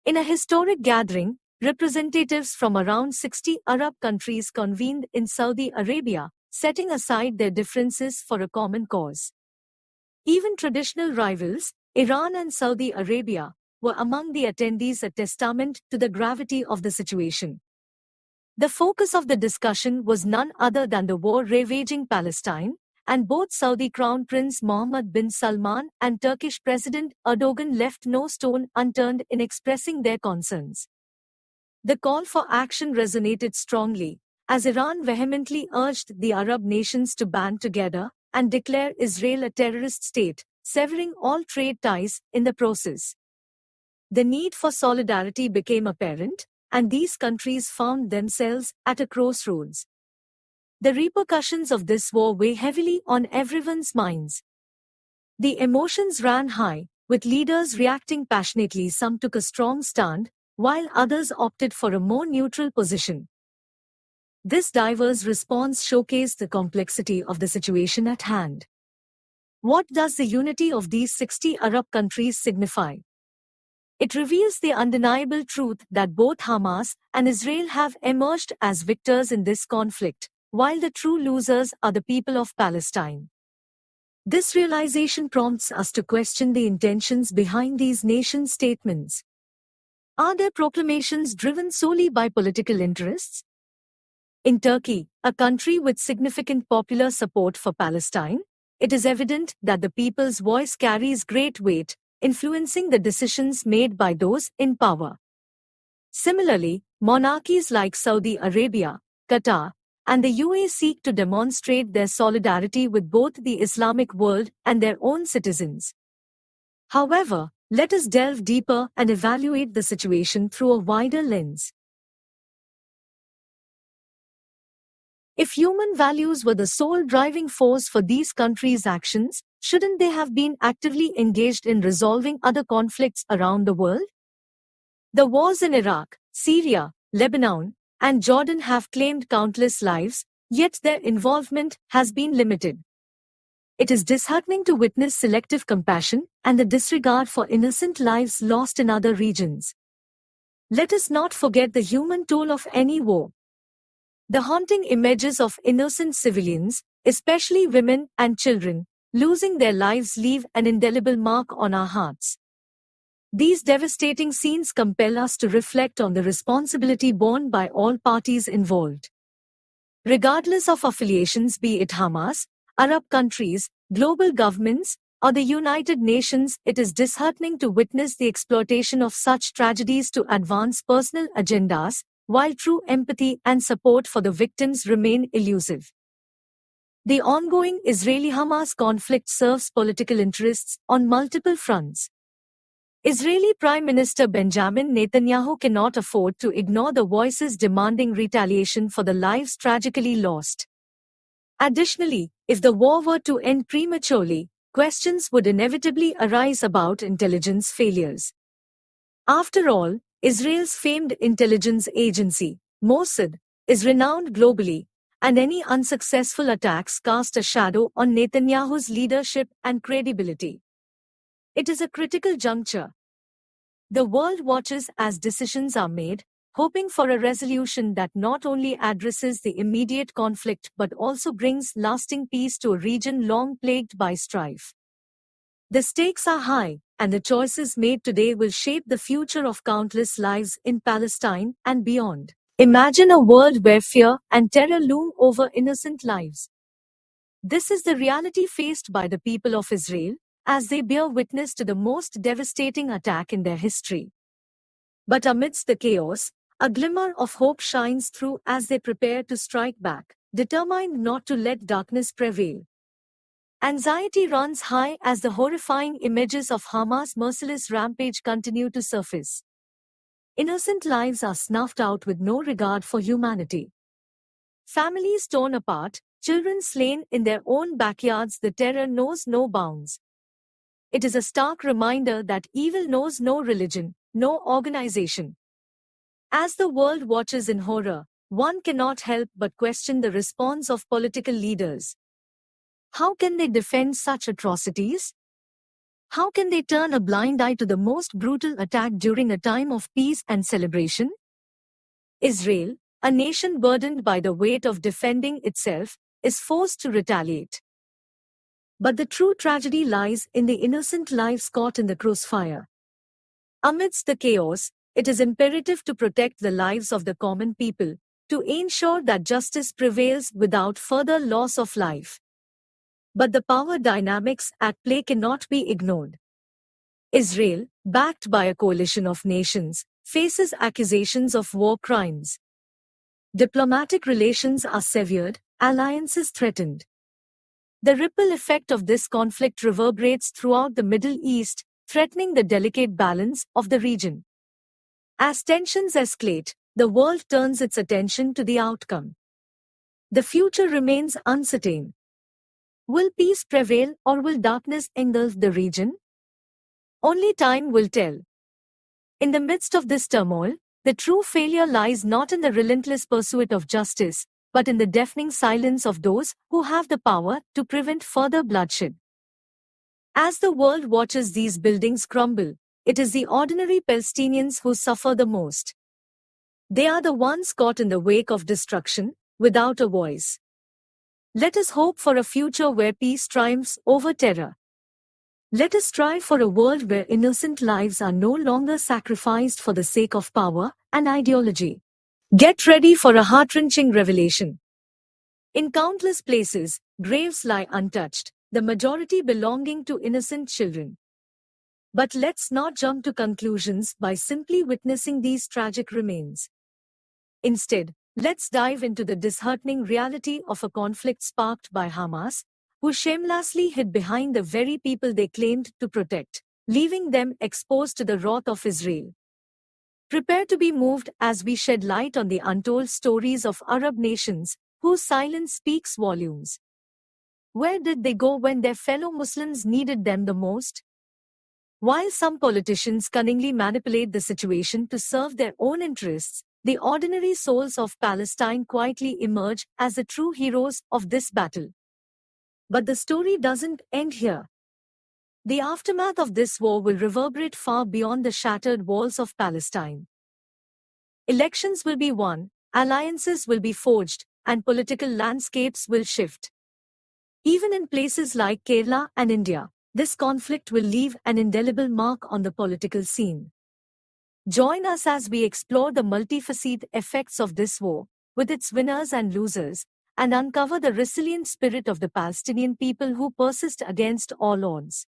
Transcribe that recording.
In a historic gathering, representatives from around 60 Arab countries convened in Saudi Arabia, setting aside their differences for a common cause. Even traditional rivals, Iran and Saudi Arabia, were among the attendees, a testament to the gravity of the situation. The focus of the discussion was none other than the war ravaging Palestine, and both Saudi Crown Prince Mohammed bin Salman and Turkish President Erdogan left no stone unturned in expressing their concerns. The call for action resonated strongly, as Iran vehemently urged the Arab nations to band together and declare Israel a terrorist state, severing all trade ties in the process. The need for solidarity became apparent, and these countries found themselves at a crossroads. The repercussions of this war weigh heavily on everyone's minds. The emotions ran high, with leaders reacting passionately. Some took a strong stand, while others opted for a more neutral position. This diverse response showcased the complexity of the situation at hand. What does the unity of these 60 Arab countries signify? It reveals the undeniable truth that both Hamas and Israel have emerged as victors in this conflict, while the true losers are the people of Palestine. This realization prompts us to question the intentions behind these nation statements. Are their proclamations driven solely by political interests? In Turkey, a country with significant popular support for Palestine, it is evident that the people's voice carries great weight, influencing the decisions made by those in power. Similarly, monarchies like Saudi Arabia, Qatar, and the UAE seek to demonstrate their solidarity with both the Islamic world and their own citizens. However, let us delve deeper and evaluate the situation through a wider lens. If human values were the sole driving force for these countries' actions, shouldn't they have been actively engaged in resolving other conflicts around the world? The wars in Iraq, Syria, Lebanon, and Jordan have claimed countless lives, yet their involvement has been limited. It is disheartening to witness selective compassion and the disregard for innocent lives lost in other regions. Let us not forget the human toll of any war. The haunting images of innocent civilians, especially women and children, losing their lives leave an indelible mark on our hearts. These devastating scenes compel us to reflect on the responsibility borne by all parties involved. Regardless of affiliations, be it Hamas, Arab countries, global governments, or the United Nations, it is disheartening to witness the exploitation of such tragedies to advance personal agendas, while true empathy and support for the victims remain elusive. The ongoing Israeli-Hamas conflict serves political interests on multiple fronts. Israeli Prime Minister Benjamin Netanyahu cannot afford to ignore the voices demanding retaliation for the lives tragically lost. Additionally, if the war were to end prematurely, questions would inevitably arise about intelligence failures. After all, Israel's famed intelligence agency, Mossad, is renowned globally, and any unsuccessful attacks cast a shadow on Netanyahu's leadership and credibility. It is a critical juncture. The world watches as decisions are made, hoping for a resolution that not only addresses the immediate conflict but also brings lasting peace to a region long plagued by strife. The stakes are high, and the choices made today will shape the future of countless lives in Palestine and beyond. Imagine a world where fear and terror loom over innocent lives. This is the reality faced by the people of Israel, as they bear witness to the most devastating attack in their history. But amidst the chaos, a glimmer of hope shines through as they prepare to strike back, determined not to let darkness prevail. Anxiety runs high as the horrifying images of Hamas' merciless rampage continue to surface. Innocent lives are snuffed out with no regard for humanity. Families torn apart, children slain in their own backyards. The terror knows no bounds. It is a stark reminder that evil knows no religion, no organization. As the world watches in horror, one cannot help but question the response of political leaders. How can they defend such atrocities? How can they turn a blind eye to the most brutal attack during a time of peace and celebration? Israel, a nation burdened by the weight of defending itself, is forced to retaliate. But the true tragedy lies in the innocent lives caught in the crossfire. Amidst the chaos, it is imperative to protect the lives of the common people, to ensure that justice prevails without further loss of life. But the power dynamics at play cannot be ignored. Israel, backed by a coalition of nations, faces accusations of war crimes. Diplomatic relations are severed, alliances threatened. The ripple effect of this conflict reverberates throughout the Middle East, threatening the delicate balance of the region. As tensions escalate, the world turns its attention to the outcome. The future remains uncertain. Will peace prevail or will darkness engulf the region? Only time will tell. In the midst of this turmoil, the true failure lies not in the relentless pursuit of justice, but in the deafening silence of those who have the power to prevent further bloodshed. As the world watches these buildings crumble, it is the ordinary Palestinians who suffer the most. They are the ones caught in the wake of destruction, without a voice. Let us hope for a future where peace triumphs over terror. Let us strive for a world where innocent lives are no longer sacrificed for the sake of power and ideology. Get ready for a heart-wrenching revelation. In countless places, graves lie untouched, the majority belonging to innocent children. But let's not jump to conclusions by simply witnessing these tragic remains. Instead, let's dive into the disheartening reality of a conflict sparked by Hamas, who shamelessly hid behind the very people they claimed to protect, leaving them exposed to the wrath of Israel. Prepare to be moved as we shed light on the untold stories of Arab nations, whose silence speaks volumes. Where did they go when their fellow Muslims needed them the most? While some politicians cunningly manipulate the situation to serve their own interests, the ordinary souls of Palestine quietly emerge as the true heroes of this battle. But the story doesn't end here. The aftermath of this war will reverberate far beyond the shattered walls of Palestine. Elections will be won, alliances will be forged, and political landscapes will shift. Even in places like Kerala and India, this conflict will leave an indelible mark on the political scene. Join us as we explore the multifaceted effects of this war, with its winners and losers, and uncover the resilient spirit of the Palestinian people who persist against all odds.